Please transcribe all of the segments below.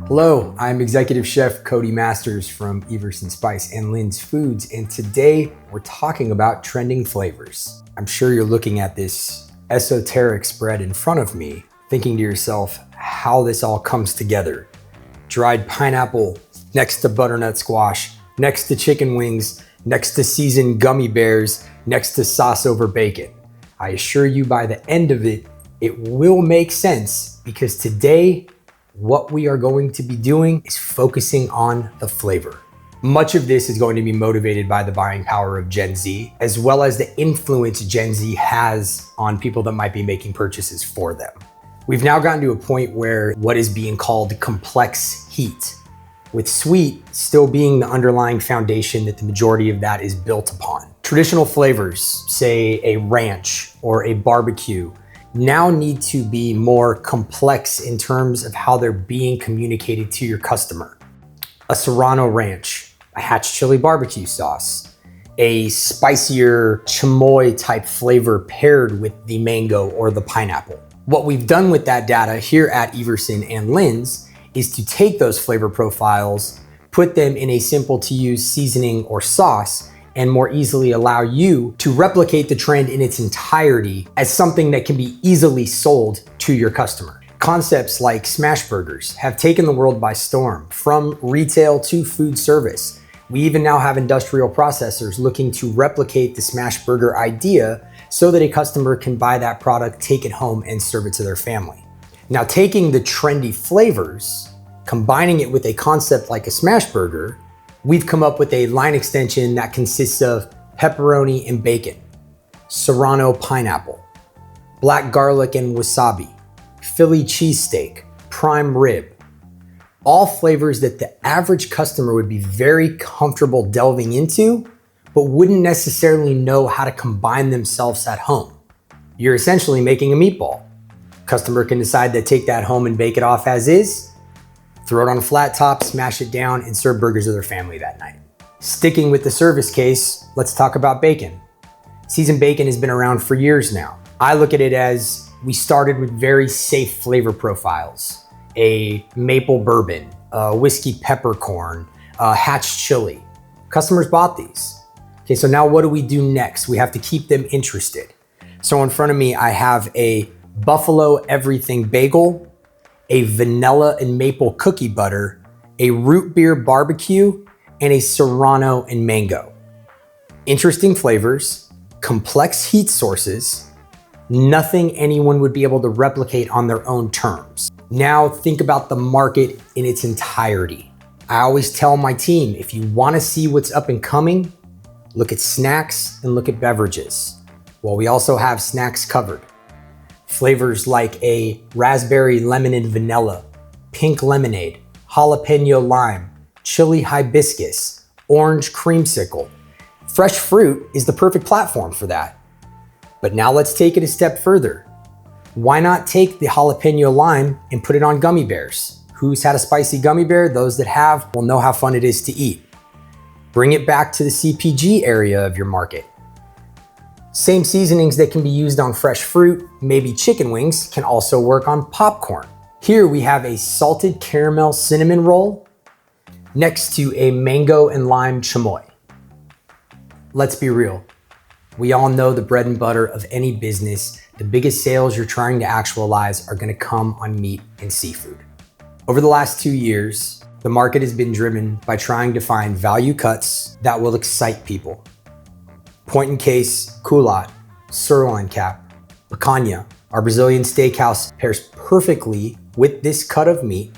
Hello, I'm Executive Chef Cody Masters from Everson Spice and Lynn's Foods, and today we're talking about trending flavors. I'm sure you're looking at this esoteric spread in front of me, thinking to yourself how this all comes together. Dried pineapple next to butternut squash, next to chicken wings, next to seasoned gummy bears, next to sauce over bacon. I assure you by the end of it, it will make sense, because today what we are going to be doing is focusing on the flavor. Much of this is going to be motivated by the buying power of Gen Z, as well as the influence Gen Z has on people that might be making purchases for them. We've now gotten to a point where what is being called complex heat, with sweet still being the underlying foundation that the majority of that is built upon. Traditional flavors, say a ranch or a barbecue, now need to be more complex in terms of how they're being communicated to your customer. A Serrano ranch, a hatch chili barbecue sauce, a spicier chamoy type flavor paired with the mango or the pineapple. What we've done with that data here at Everson and Lynn's is to take those flavor profiles, put them in a simple to use seasoning or sauce, and more easily allow you to replicate the trend in its entirety as something that can be easily sold to your customer. Concepts like smash burgers have taken the world by storm, from retail to food service. We even now have industrial processors looking to replicate the smash burger idea so that a customer can buy that product, take it home, and serve it to their family. Now, taking the trendy flavors, combining it with a concept like a smash burger, we've come up with a line extension that consists of pepperoni and bacon, Serrano pineapple, black garlic and wasabi, Philly cheesesteak, prime rib. All flavors that the average customer would be very comfortable delving into, but wouldn't necessarily know how to combine themselves at home. You're essentially making a meatball. Customer can decide to take that home and bake it off as is, throw it on a flat top, smash it down, and serve burgers to their family that night. Sticking with the service case, let's talk about bacon. Seasoned bacon has been around for years now. I look at it as we started with very safe flavor profiles. A maple bourbon, a whiskey peppercorn, a hatch chili. Customers bought these. Okay, so now what do we do next? We have to keep them interested. So in front of me, I have a buffalo everything bagel, a vanilla and maple cookie butter, a root beer barbecue, and a Serrano and mango. Interesting flavors, complex heat sources, nothing anyone would be able to replicate on their own terms. Now think about the market in its entirety. I always tell my team, if you want to see what's up and coming, look at snacks and look at beverages. Well, we also have snacks covered. Flavors like a raspberry lemon and vanilla, pink lemonade, jalapeno lime, chili hibiscus, orange creamsicle. Fresh fruit is the perfect platform for that. But now let's take it a step further. Why not take the jalapeno lime and put it on gummy bears? Who's had a spicy gummy bear? Those that have will know how fun it is to eat. Bring it back to the CPG area of your market. Same seasonings that can be used on fresh fruit, maybe chicken wings, can also work on popcorn. Here we have a salted caramel cinnamon roll next to a mango and lime chamoy. Let's be real. We all know the bread and butter of any business. The biggest sales you're trying to actualize are gonna come on meat and seafood. Over the last 2 years, the market has been driven by trying to find value cuts that will excite people. Point and case, culotte, sirloin cap, picanha. Our Brazilian steakhouse pairs perfectly with this cut of meat.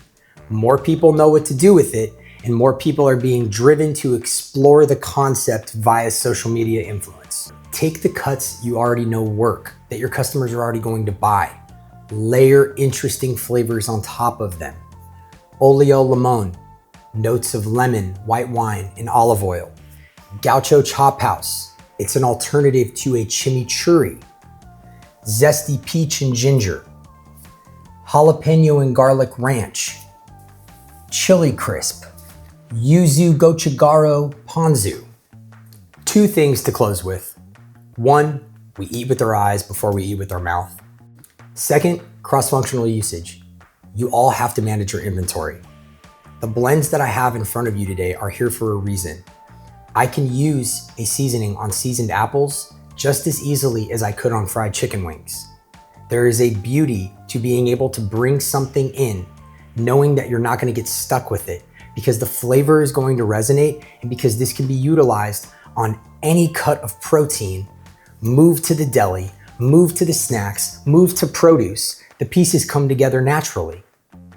More people know what to do with it, and more people are being driven to explore the concept via social media influence. Take the cuts you already know work, that your customers are already going to buy. Layer interesting flavors on top of them. Olio limon, notes of lemon, white wine, and olive oil. Gaucho chop house. It's an alternative to a chimichurri. Zesty peach and ginger. Jalapeno and garlic ranch. Chili crisp. Yuzu gochujaro ponzu. 2 things to close with. 1, we eat with our eyes before we eat with our mouth. Second, cross-functional usage. You all have to manage your inventory. The blends that I have in front of you today are here for a reason. I can use a seasoning on seasoned apples just as easily as I could on fried chicken wings. There is a beauty to being able to bring something in, knowing that you're not going to get stuck with it because the flavor is going to resonate and because this can be utilized on any cut of protein. Move to the deli, move to the snacks, move to produce. The pieces come together naturally.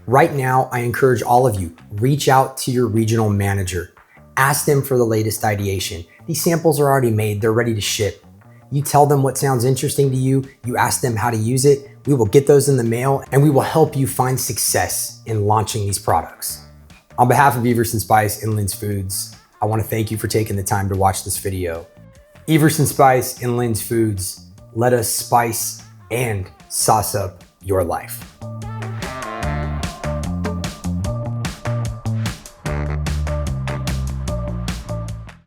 Right now, I encourage all of you, reach out to your regional manager. Ask them for the latest ideation. These samples are already made, they're ready to ship. You tell them what sounds interesting to you, you ask them how to use it, we will get those in the mail and we will help you find success in launching these products. On behalf of Everson Spice and Lynn's Foods, I want to thank you for taking the time to watch this video. Everson Spice and Lynn's Foods, let us spice and sauce up your life.